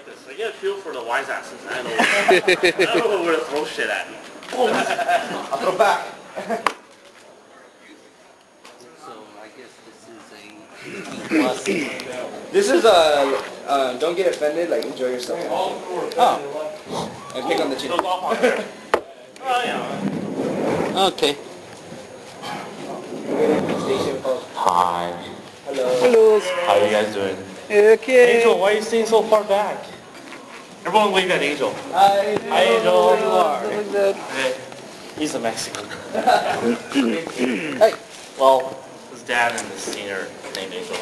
this. I get a feel for the wise asses. I don't know where to throw shit at. I'll throw back. So I guess this is a This is don't get offended, like enjoy yourself. Oh. And pick on the chin. Oh, yeah. okay. Station post. Hi. Hello. Hello. How are you guys doing? Okay. Angel, why are you staying so far back? Everyone wave at Angel. Hi. Hi, Angel. You are. Look at that. Hey, he's a Mexican. Hey. Well, his dad and his senior named Angel.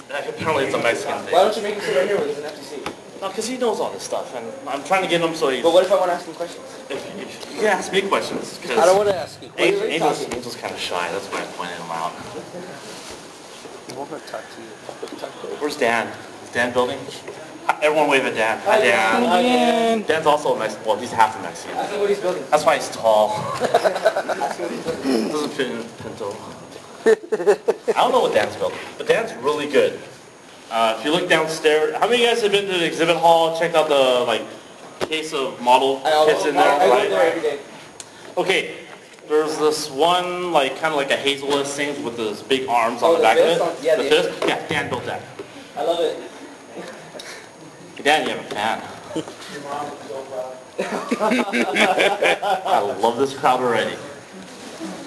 Apparently it's a Mexican thing. Why don't you make him sit right here where there's an empty seat? No, because he knows all this stuff, and I'm trying to get him so he... But what if I want to ask him questions? If you can ask me questions, because... I don't want to ask you. Angel's kind of shy, that's why I pointed him out. I want to talk to you. Where's Dan? Is Dan building? Everyone wave at Dan. Hi, Dan. Hi, Dan. Dan's also a Mexican. Well, he's half a Mexican. Ask him what he's building. That's why he's tall. Ask him what he's building. Doesn't fit in Pinto. I don't know what Dan's building, but Dan's really good. If you look downstairs, how many of you guys have been to the exhibit hall, checked out the case of model kits in there? I go Right? there every day. Okay, there's this one kind of like a hazelnut thing with those big arms on Oh, the the back of fist it. on- yeah, the the- fist. Yeah, Dan built that. I love it. Dan, you have a fan. Your mom is so proud. I love this crowd already.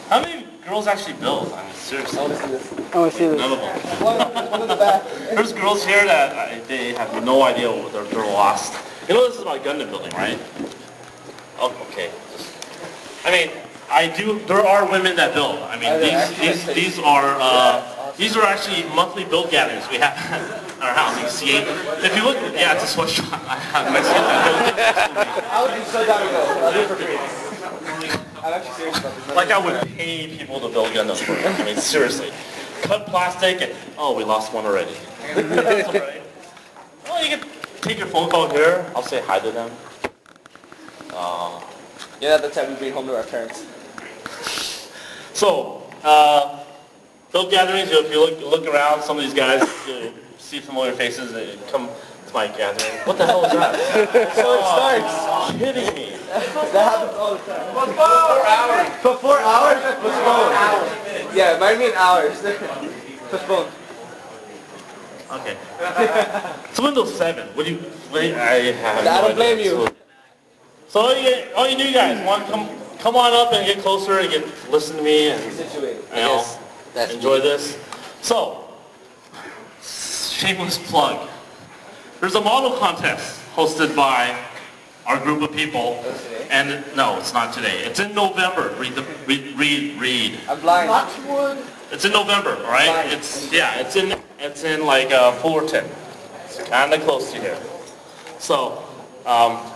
How many girls actually build? I mean, seriously. I want to see this. I want to see this. None of them. One in the back. There's girls here that they have no idea what they're lost. You know this is about Gundam building, right? Oh, okay. I mean, there are women that build. I mean, these are actually monthly build gatherings we have at our house. You see, if you look, yeah, it's a sweatshop. I have Mexican that I would be so down to go. I'll do it for free. I'm actually serious about this. like I would pay people to build Gundams for me. I mean, seriously. Cut plastic and, oh, we lost one already. That's all right. Well, you can take your phone call here. I'll say hi to them. Yeah, that's how we bring home to our parents. So, build gatherings, if you look around, some of these guys, you see familiar faces, they come to my gathering. What the hell is that? So it starts. Oh, kidding me. That happens all the time. For 4 hours. For 4 hours? Postponed. Yeah, it might mean hours. Postponed. Okay. It's Windows 7. What do you... I have I no don't blame idea. you. So all you new guys want to come on up and get closer and listen to me and Situated. you know, That's enjoy this. So, shameless plug. There's a model contest hosted by our group of people. And no, it's not today. It's in November. Read. I'm blind. It's in November, all right? It's in like Fullerton. It's kind of close to here. So,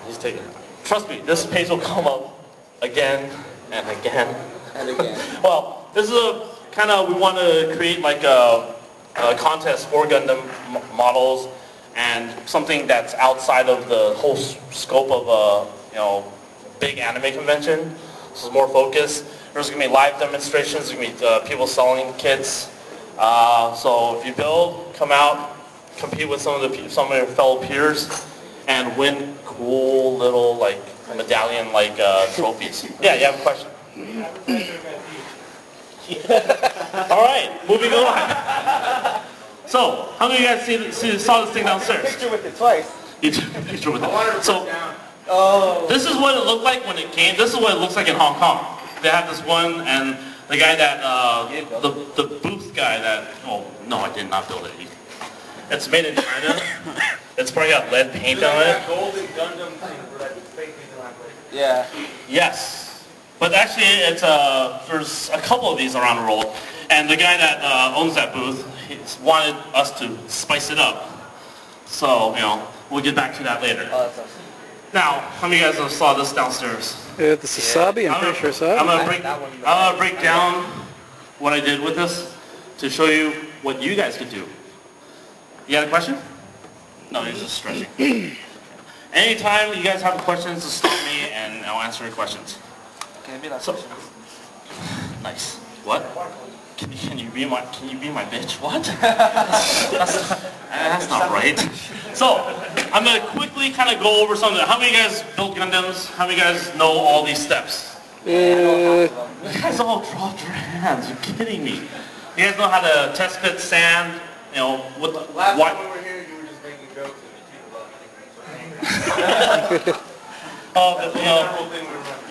he's taking it. Trust me, this page will come up again and again. And again. Well, this is we want to create like a contest for Gundam models and something that's outside of the whole scope of a big anime convention. This is more focused. There's going to be live demonstrations. There's going to be people selling kits. So if you build, come out, compete with some of your fellow peers, and win cool little medallion trophies. Yeah, you have a question? All right, moving on. So, how many of you guys saw this thing downstairs? Picture with it twice. You took a picture with it. So, this is what it looked like when it came. This is what it looks like in Hong Kong. They have this one, and the guy that, the booth guy that, oh, no, I did not build it. It's made in China. It's probably got lead paint on it. Golden Gundam thing for that fake Yeah. Yes. But actually, it's there's a couple of these around the world. And the guy that owns that booth, he's wanted us to spice it up. So, we'll get back to that later. Oh, that's awesome. Now, how many of you guys saw this downstairs? This is Sabi, I'm pretty sure Sabi. I'm gonna break down what I did with this to show you what you guys could do. You got a question? No, you're just stretching. Anytime you guys have questions, just stop me and I'll answer your questions. Can it be like Nice. What? Can you be my bitch? What? That's not right. So, I'm going to quickly kind of go over something. How many of you guys built Gundams? How many of you guys know all these steps? You guys all dropped your hands. You're kidding me. You guys know how to test fit sand, you know, with the... Last time we were here, you were just making jokes and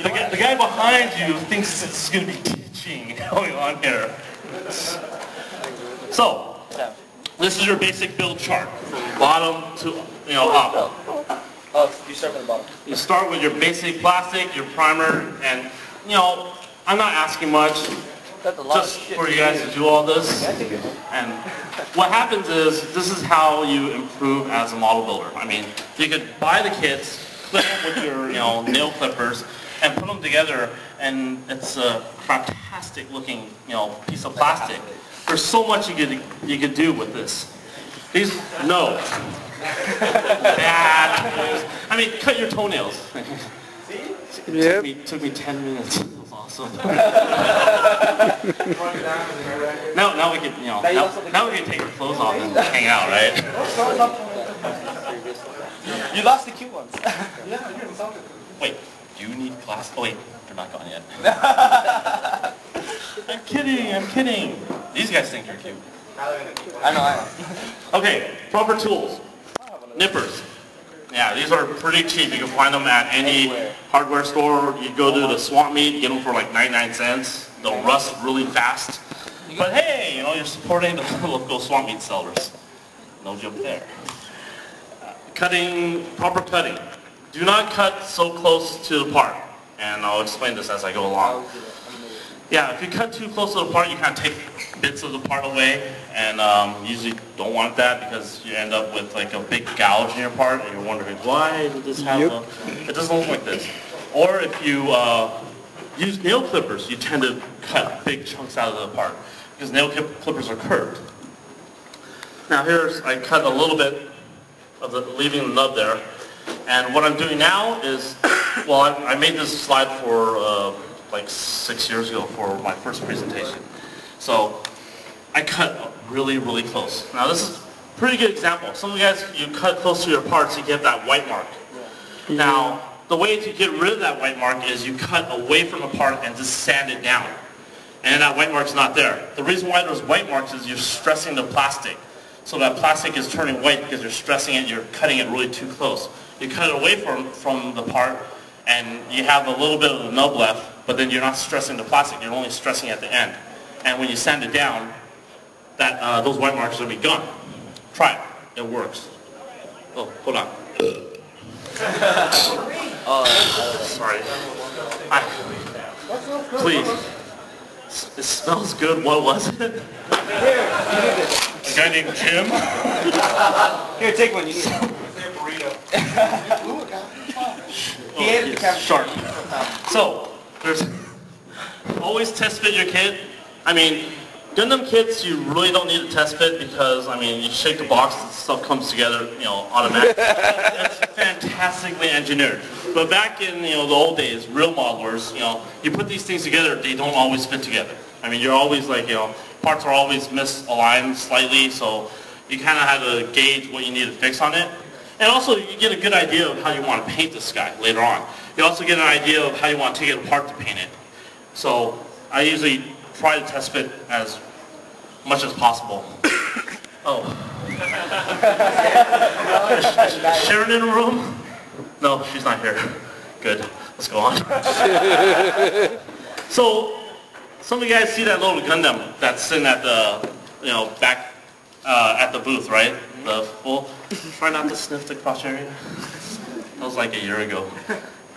the the guy behind you thinks it's going to be teaching going on here. So, this is your basic build chart, from bottom to up. Oh, you start from the bottom. You start with your basic plastic, your primer, and I'm not asking much, just for you guys to do all this. And what happens is, this is how you improve as a model builder. I mean, you could buy the kits, clip them with your nail clippers, and put them together, and it's a fantastic looking piece of plastic. There's so much you could do with this. Bad. I mean, cut your toenails. It took me 10 minutes. That was awesome. now we can, now we can take our clothes off and hang out, right? You lost the cute ones. Wait, do you need glass? Oh wait, they're not gone yet. I'm kidding. These guys think you're cute. I know. Okay, proper tools. Nippers. Yeah, these are pretty cheap. You can find them at any hardware store. You go to the swap meet, get them for like 99 cents. They'll rust really fast. But hey, you're supporting the local swap meet sellers. No joke there. Proper cutting. Do not cut so close to the part. And I'll explain this as I go along. Yeah, if you cut too close to the part, you kind of take bits of the part away, and usually don't want that because you end up with like a big gouge in your part, and you're wondering why did this happen? It doesn't look like this. Or if you use nail clippers, you tend to cut big chunks out of the part because nail clippers are curved. Now I cut a little bit of leaving the nub there, and what I'm doing now is, well, I made this slide for like 6 years ago for my first presentation. So I cut really, really close. Now this is a pretty good example. Some of you guys, you cut close to your parts, you get that white mark. Now, the way to get rid of that white mark is you cut away from the part and just sand it down. And that white mark's not there. The reason why there's white marks is you're stressing the plastic. So that plastic is turning white because you're stressing it, you're cutting it really too close. You cut it away from the part and you have a little bit of the nub left, but then you're not stressing the plastic, you're only stressing at the end. And when you sand it down, those white marks will be gone. Try it. It works. Oh, hold on. Sorry. Please. It smells good. What was it? Here, you need this. A guy named Jim? Here, take one. You need it. He hated the camera. Sharp. So, there's always test fit your kit. I mean, Gundam kits you really don't need to test fit because, I mean, you shake the box and stuff comes together, automatically. It's fantastically engineered. But back in, the old days, real modelers, you put these things together, they don't always fit together. I mean, you're always like, parts are always misaligned slightly, so you kind of have to gauge what you need to fix on it. And also, you get a good idea of how you want to paint this guy later on. You also get an idea of how you want to take it apart to paint it. So, I usually try to test fit as much as possible. Oh. Is Sharon in the room? No, she's not here. Good. Let's go on. So, some of you guys see that little Gundam that's sitting at the, back at the booth, right? Try not to sniff the crotch area. That was like a year ago.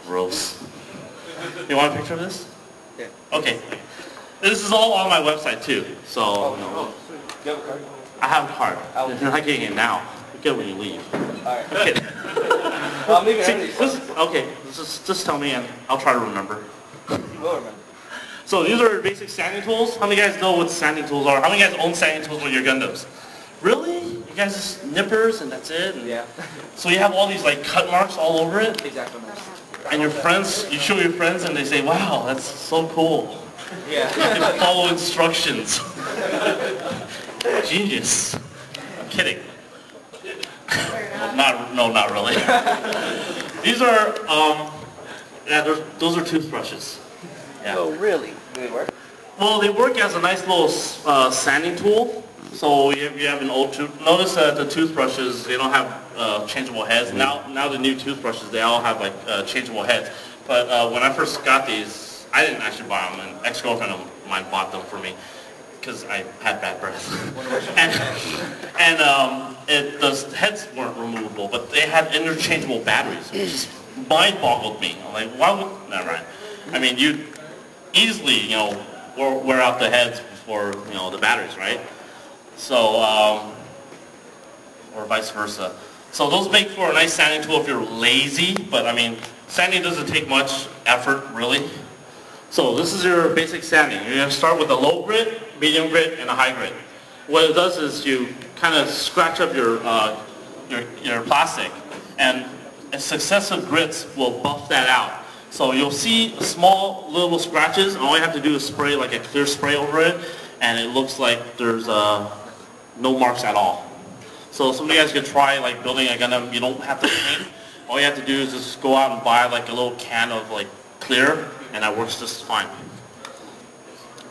Gross. You want a picture of this? Yeah. Okay. This is all on my website too, so I have a card. You're not getting it now. You get it when you leave. Alright. I'm kidding. I'm leaving early. Okay, just tell me and I'll try to remember. You will remember. So these are basic sanding tools. How many guys know what sanding tools are? How many guys own sanding tools with your Gundams? Really? You guys just nippers and that's it? Yeah. So you have all these like cut marks all over it? Exactly. And your friends, you show your friends and they say, wow, that's so cool. Yeah. You can follow instructions. Genius. I'm kidding. not really. These are, those are toothbrushes. Yeah. Oh, really? Do they work? Well, they work as a nice little sanding tool. So if you have an old notice that the toothbrushes, they don't have changeable heads. Now the new toothbrushes, they all have like changeable heads. But when I first got these, I didn't actually buy them. An ex-girlfriend of mine bought them for me because I had bad breath. The heads weren't removable, but they had interchangeable batteries, which just mind-boggled me. I'm like, why would, never mind. I mean, you easily, wear out the heads before, the batteries, right? So, or vice versa. So those make for a nice sanding tool if you're lazy, but I mean, sanding doesn't take much effort, really. So this is your basic sanding. You're going to start with a low grit, medium grit, and a high grit. What it does is you kind of scratch up your plastic, and successive grits will buff that out. So you'll see small little scratches, and all you have to do is spray like a clear spray over it, and it looks like there's no marks at all. So some of you guys could try like building a Gundam. You don't have to paint. All you have to do is just go out and buy like a little can of like clear, and that works just fine.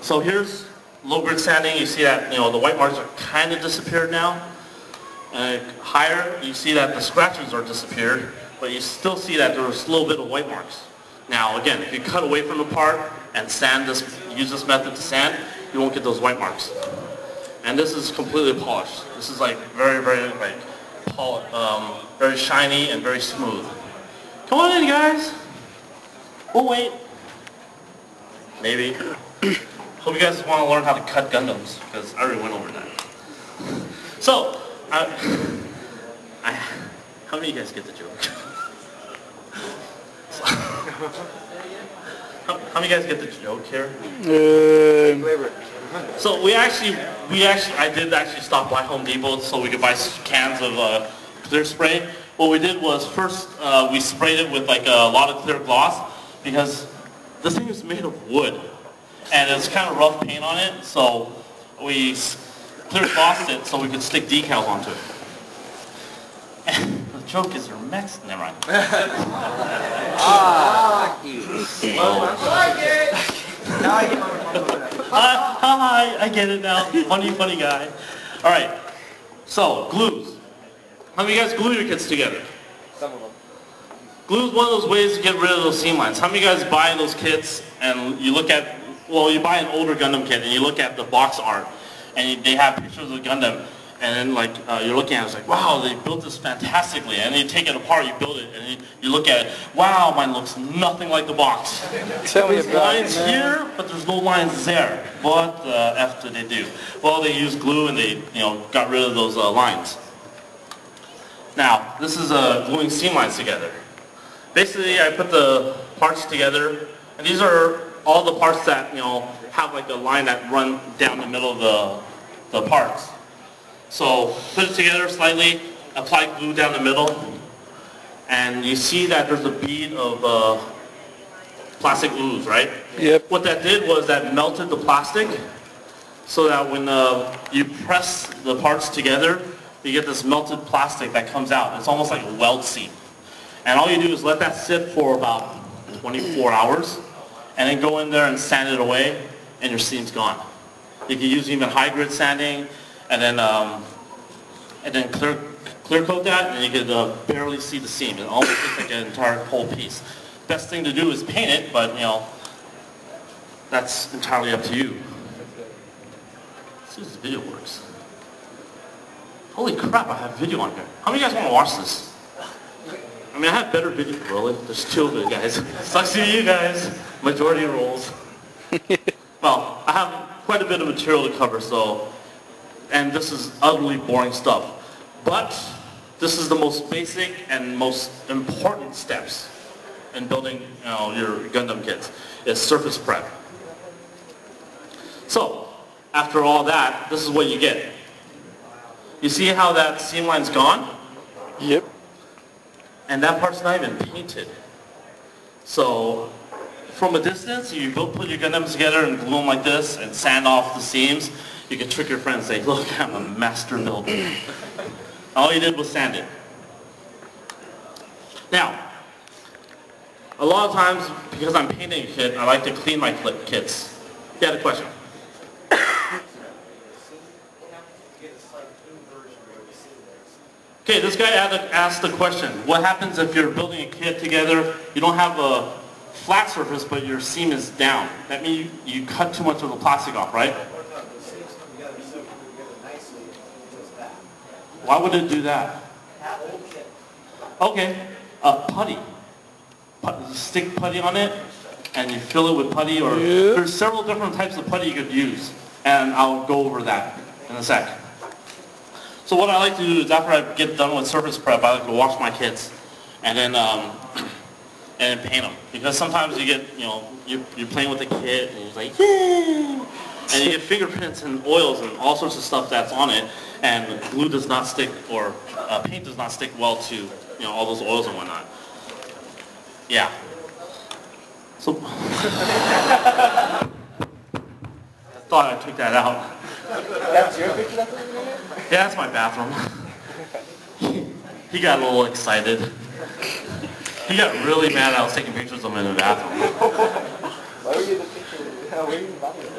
So here's low grit sanding. You see that the white marks are kind of disappeared now. Higher, you see that the scratches are disappeared, but you still see that there's a little bit of white marks. Now again, if you cut away from the part and sand this, use this method to sand, you won't get those white marks. And this is completely polished. This is like very, very like very shiny and very smooth. Come on in, guys. We'll wait. Maybe. Hope you guys want to learn how to cut Gundams, because I already went over that. So, how many of you guys get the joke? How many guys get the joke here? So I did actually stop by Home Depot so we could buy cans of clear spray. What we did was first we sprayed it with like a lot of clear gloss, because this thing is made of wood and it's kind of rough paint on it. So we clear glossed it so we could stick decals onto it. And the joke is they're Mexican. Never mind. Hi, I get it now. Funny guy. All right. So glues. How many of you guys glue your kits together? Some of them. Glue is one of those ways to get rid of those seam lines. How many of you guys buy those kits and you look at, well, you buy an older Gundam kit and you look at the box art and they have pictures of Gundam, and then like you're looking at it, it's like, wow, they built this fantastically. And then you take it apart, you build it, and you look at it, wow, mine looks nothing like the box. Tell me There's about lines it, man. here, but there's no lines there. What the F did they do? Well, they used glue and they got rid of those lines. Now, this is gluing seam lines together. Basically, I put the parts together, and these are all the parts that have like a line that run down the middle of the parts. So put it together slightly, apply glue down the middle, and you see that there's a bead of plastic ooze, right? Yep. What that did was that melted the plastic, so that when you press the parts together, you get this melted plastic that comes out. It's almost like a weld seam. And all you do is let that sit for about 24 hours, and then go in there and sand it away, and your seam's gone. You can use even high grit sanding, and then clear coat that, and you can barely see the seam. It almost looks like an entire whole piece. Best thing to do is paint it, but that's entirely up to you. Let's see if this video works. Holy crap, I have video on here. How many of you guys want to watch this? I mean, I have better video. Really? There's two of it, guys. Sucks to be you guys. Majority rules. Well, I have quite a bit of material to cover, so, and this is utterly boring stuff. But this is the most basic and most important steps in building your Gundam kits, is surface prep. So, after all that, this is what you get. You see how that seam line's gone? Yep. And that part's not even painted. So, from a distance, you go put your Gundams together and glue them like this and sand off the seams. You can trick your friends and say, look, I'm a master builder. All you did was sand it. Now, a lot of times, because I'm painting a kit, I like to clean my kits. You had a question? Okay, this guy asked the question, what happens if you're building a kit together, you don't have a flat surface, but your seam is down? That means you cut too much of the plastic off, right? Why would it do that? Okay, putty. You stick putty on it, and you fill it with putty, or there's several different types of putty you could use, and I'll go over that in a sec. So what I like to do is after I get done with surface prep, I like to wash my kits, and then paint them. Because sometimes you get, you're playing with the kit, and you're like, yay! And you get fingerprints and oils and all sorts of stuff that's on it, and glue does not stick, or paint does not stick well to, all those oils and whatnot. Yeah. So, I thought I took that out. That's your picture? Yeah, that's my bathroom. He got a little excited. He got really mad I was taking pictures of him in the bathroom. Why were you in the picture? Why were you in the bathroom?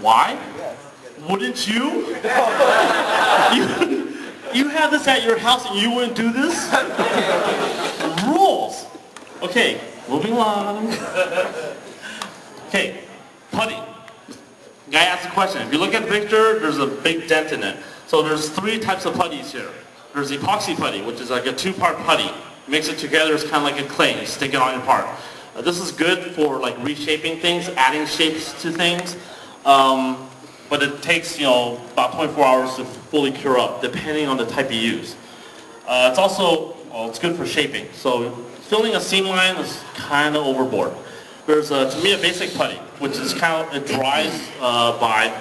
Why? Yes. Wouldn't you? You have this at your house and you wouldn't do this? Rules. Okay, moving along. Okay, putty. Guy asked a question. If you look at the picture, there's a big dent in it. So there's three types of putties here. There's epoxy putty, which is like a two-part putty. Mix it together, it's kind of like a clay. You stick it on your part. This is good for like reshaping things, adding shapes to things. But it takes, about 24 hours to fully cure up, depending on the type you use. It's also, it's good for shaping. So filling a seam line is kind of overboard. There's, to me, a basic putty, which is it dries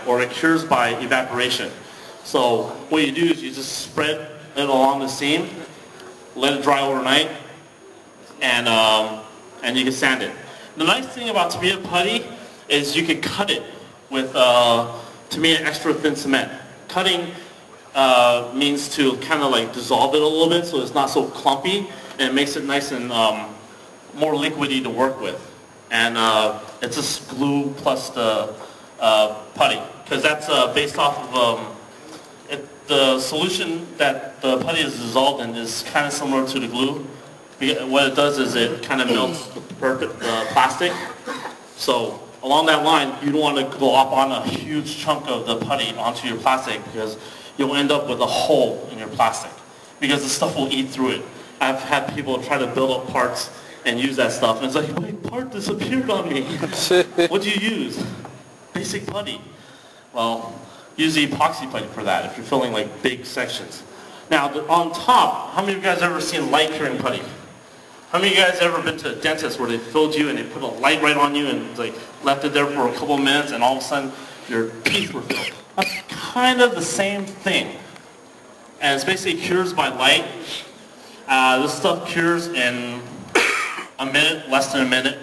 or it cures by evaporation. So what you do is you just spread it along the seam, let it dry overnight, and you can sand it. The nice thing about Tamiya putty is you can cut it with Tamiya extra thin cement. Cutting means to kind of like dissolve it a little bit so it's not so clumpy, and it makes it nice and more liquidy to work with. And it's just glue plus the putty, because that's based off of the solution that the putty is dissolved in is kind of similar to the glue. What it does is it kind of melts the plastic. So along that line, you don't want to glop on a huge chunk of the putty onto your plastic, because you'll end up with a hole in your plastic, because the stuff will eat through it. I've had people try to build up parts and use that stuff, and it's like, my part disappeared on me. What do you use? Basic putty. Well, use the epoxy putty for that if you're filling like big sections. Now, on top, how many of you guys ever seen light curing putty? How many of you guys ever been to a dentist where they filled you and they put a light right on you and like left it there for a couple of minutes and all of a sudden your teeth were filled? That's kind of the same thing. And it's basically cures by light. This stuff cures in a minute, less than a minute.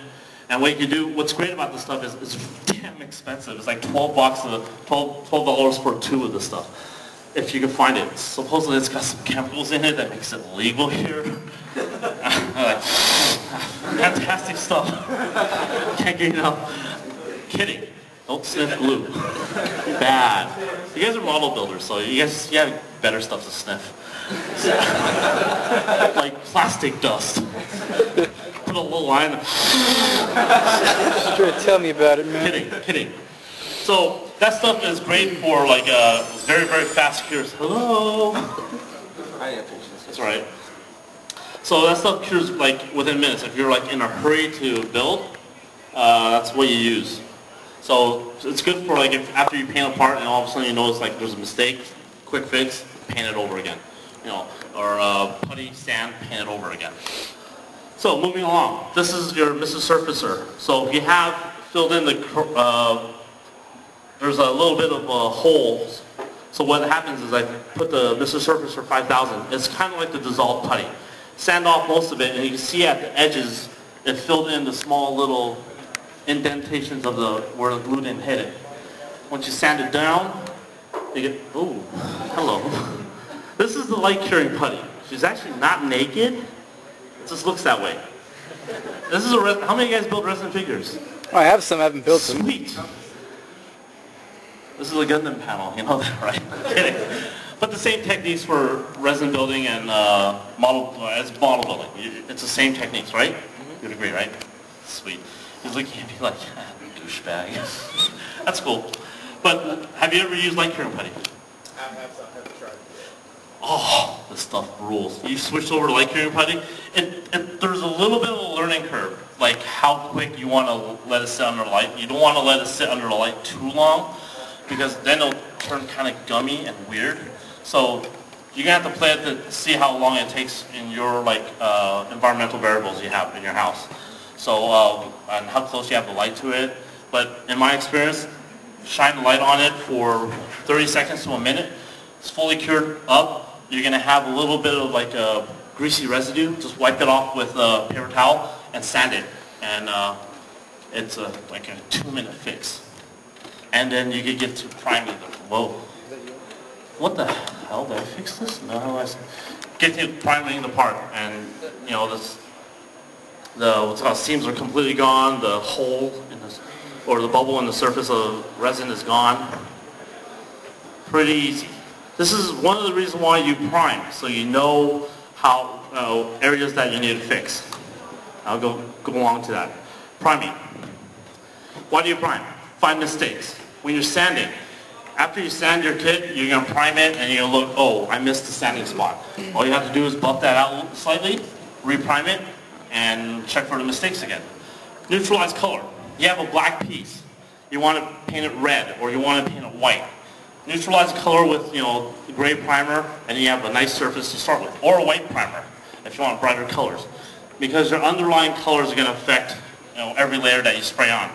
And what you can do, what's great about this stuff is it's damn expensive. It's like $12 for two of this stuff, if you can find it. Supposedly it's got some chemicals in it that makes it legal here. Like, fantastic stuff. Can't get enough. Kidding. Don't sniff glue. Bad. You guys are model builders, so you have better stuff to sniff. Like plastic dust. Put a little line. Sure, tell me about it, man. Kidding. So that stuff is great for like very, very fast cures. Hello? That's right. So that stuff cures like within minutes. If you're like in a hurry to build, that's what you use. So it's good for like if after you paint a part and all of a sudden you notice like there's a mistake, quick fix, paint it over again. Or putty, sand, paint it over again. So moving along, this is your Mrs. Surfacer. So if you have filled in the, there's a little bit of holes. So what happens is I put the Mrs. Surfacer 5000. It's kind of like the dissolved putty. Sand off most of it, and you can see at the edges, it filled in the small little indentations of where the glue didn't hit it. Once you sand it down, you get, ooh, hello. This is the light curing putty. She's actually not naked. It just looks that way. This is how many of you guys build resin figures? Oh, I have some. I haven't built them. Sweet. This is a Gundam panel, you know that, right? Kidding. But the same techniques for resin building and model building. It's the same techniques, right? You'd agree, right? Sweet. He's looking at me like, douchebag. That's cool. But have you ever used light curing putty? I have some. I haven't tried it yet. Oh, this stuff rules. You switch over to light curing putty, there's a little bit of a learning curve, like how quick you want to let it sit under light. You don't want to let it sit under the light too long, because then it'll turn kind of gummy and weird. So you're gonna have to play it to see how long it takes in your environmental variables you have in your house. So and how close you have the light to it. But in my experience, shine the light on it for 30 seconds to a minute. It's fully cured up. You're gonna have a little bit of like a greasy residue. Just wipe it off with a paper towel and sand it. And it's like a 2-minute fix. And then you can get to priming them. Whoa. What the hell? Did I fix this? No, get to priming the part, and you know the seams are completely gone. The hole in this, or the bubble in the surface of resin is gone. Pretty easy. This is one of the reasons why you prime, so you know how areas that you need to fix. I'll go along to that. Priming. Why do you prime? Find mistakes. When you're sanding, after you sand your kit, you're going to prime it and you're going to look, oh, I missed the sanding spot. All you have to do is buff that out slightly, reprime it, and check for the mistakes again. Neutralize color. You have a black piece. You want to paint it red, or you want to paint it white. Neutralize the color with, gray primer, and you have a nice surface to start with. Or a white primer, if you want brighter colors. Because your underlying colors are going to affect, every layer that you spray on.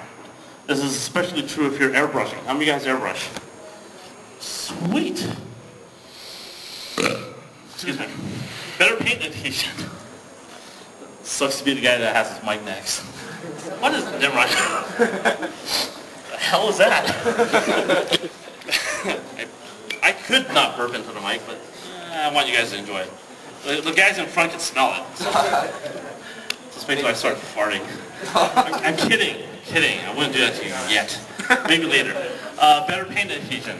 This is especially true if you're airbrushing. How many of you guys airbrush? Sweet. Excuse me. Better paint adhesion. Sucks to be the guy that has his mic next. What is the The hell is that? I could not burp into the mic, but I want you guys to enjoy it. The guys in front can smell it. So. Just wait till I start farting. I'm kidding. I wouldn't do that to you yet. Maybe later. Better paint adhesion.